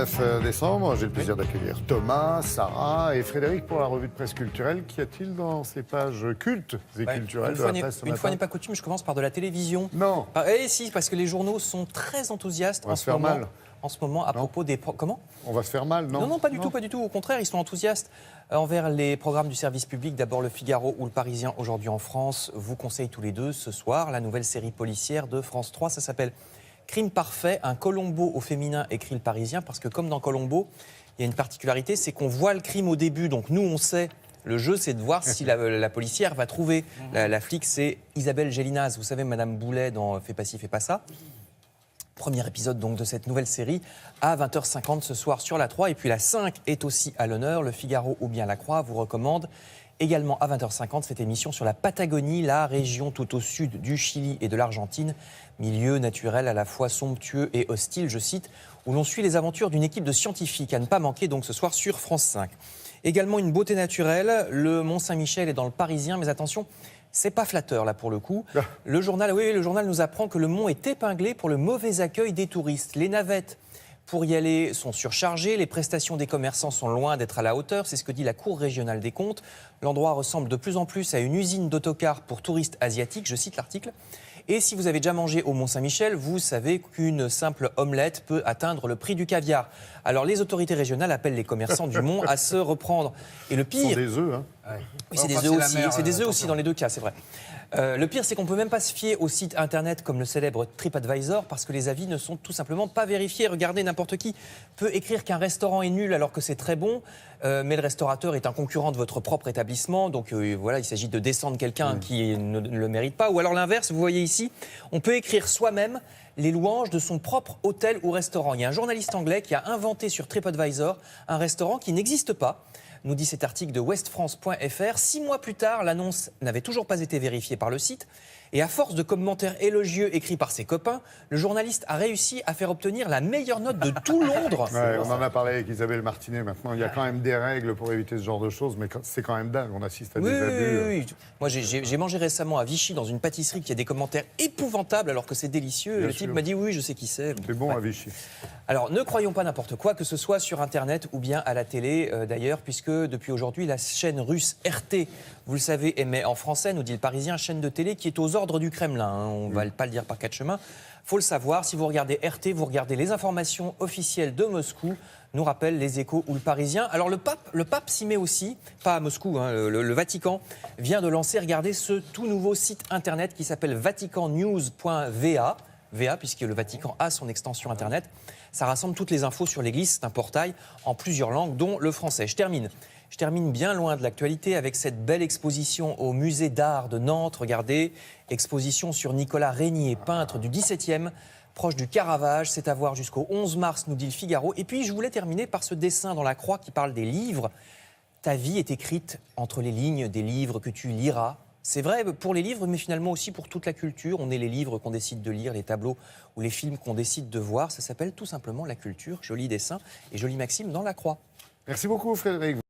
9 décembre. J'ai le plaisir d'accueillir Thomas, Sarah et Frédéric pour la revue de presse culturelle. Qu'y a-t-il dans ces pages cultes et culturelles de la presse ce Une fois matin n'est pas coutume, je commence par de la télévision. Non. Eh si, parce que les journaux sont très enthousiastes en ce moment à propos des... Comment ? On va se faire mal, non? Non, pas du tout, pas du tout. Au contraire, ils sont enthousiastes envers les programmes du service public. D'abord Le Figaro ou Le Parisien aujourd'hui en France vous conseillent tous les deux ce soir la nouvelle série policière de France 3. Ça s'appelle Crime parfait, un Colombo au féminin, écrit Le Parisien, parce que comme dans Colombo, il y a une particularité, c'est qu'on voit le crime au début. Donc nous, on sait, le jeu, c'est de voir si la policière va trouver. La flic, c'est Isabelle Gélinas. Vous savez, Madame Boulet dans Fais pas ci, fais pas ça. Premier épisode donc de cette nouvelle série à 20h50 ce soir sur la 3. Et puis la 5 est aussi à l'honneur. Le Figaro ou bien la Croix vous recommande également à 20h50 cette émission sur la Patagonie, la région tout au sud du Chili et de l'Argentine. Milieu naturel à la fois somptueux et hostile, je cite, où l'on suit les aventures d'une équipe de scientifiques à ne pas manquer donc ce soir sur France 5. Également une beauté naturelle, le Mont-Saint-Michel est dans Le Parisien, mais attention, c'est pas flatteur là pour le coup. Le journal nous apprend que le mont est épinglé pour le mauvais accueil des touristes. Les navettes pour y aller sont surchargées, les prestations des commerçants sont loin d'être à la hauteur, c'est ce que dit la Cour régionale des comptes. L'endroit ressemble de plus en plus à une usine d'autocars pour touristes asiatiques, je cite l'article. Et si vous avez déjà mangé au Mont-Saint-Michel, vous savez qu'une simple omelette peut atteindre le prix du caviar. Alors les autorités régionales appellent les commerçants du Mont à se reprendre. Et le pire... Ce sont des œufs, hein. Oui, c'est des œufs aussi, c'est des œufs aussi dans les deux cas, c'est vrai. Le pire, c'est qu'on ne peut même pas se fier aux sites internet comme le célèbre TripAdvisor parce que les avis ne sont tout simplement pas vérifiés. Regardez, n'importe qui peut écrire qu'un restaurant est nul alors que c'est très bon, mais le restaurateur est un concurrent de votre propre établissement. Donc voilà, il s'agit de descendre quelqu'un qui ne le mérite pas. Ou alors l'inverse, vous voyez ici, on peut écrire soi-même les louanges de son propre hôtel ou restaurant. Il y a un journaliste anglais qui a inventé sur TripAdvisor un restaurant qui n'existe pas. Nous dit cet article de westfrance.fr. 6 mois plus tard, l'annonce n'avait toujours pas été vérifiée par le site. Et à force de commentaires élogieux écrits par ses copains, le journaliste a réussi à faire obtenir la meilleure note de tout Londres. Ouais, on en a parlé avec Isabelle Martinet maintenant. Il y a quand même des règles pour éviter ce genre de choses, mais c'est quand même dingue. On assiste à des abus. Oui. Moi, j'ai mangé récemment à Vichy dans une pâtisserie qui a des commentaires épouvantables alors que c'est délicieux. Bien le sûr. type m'a dit oui, je sais qui c'est. C'est bon à Vichy. Alors, ne croyons pas n'importe quoi, que ce soit sur Internet ou bien à la télé, d'ailleurs, puisque depuis aujourd'hui, la chaîne russe RT, vous le savez, émet en français, nous dit Le Parisien, chaîne de télé qui est aux ordres du Kremlin. Hein, on ne va pas le dire par quatre chemins. Faut le savoir, si vous regardez RT, vous regardez les informations officielles de Moscou, nous rappellent Les Échos ou Le Parisien. Alors, le pape s'y met aussi, pas à Moscou, hein, le Vatican vient de lancer, regardez, ce tout nouveau site Internet qui s'appelle vaticannews.va. Puisque le Vatican a son extension Internet. Ça rassemble toutes les infos sur l'Église, c'est un portail en plusieurs langues, dont le français. Je termine bien loin de l'actualité avec cette belle exposition au musée d'art de Nantes. Regardez, exposition sur Nicolas Régnier, peintre du XVIIe, proche du Caravage. C'est à voir jusqu'au 11 mars, nous dit Le Figaro. Et puis, je voulais terminer par ce dessin dans la croix qui parle des livres. Ta vie est écrite entre les lignes des livres que tu liras. C'est vrai pour les livres, mais finalement aussi pour toute la culture. On est les livres qu'on décide de lire, les tableaux ou les films qu'on décide de voir. Ça s'appelle tout simplement la culture. Joli dessin et jolie maxime dans la croix. Merci beaucoup, Frédéric.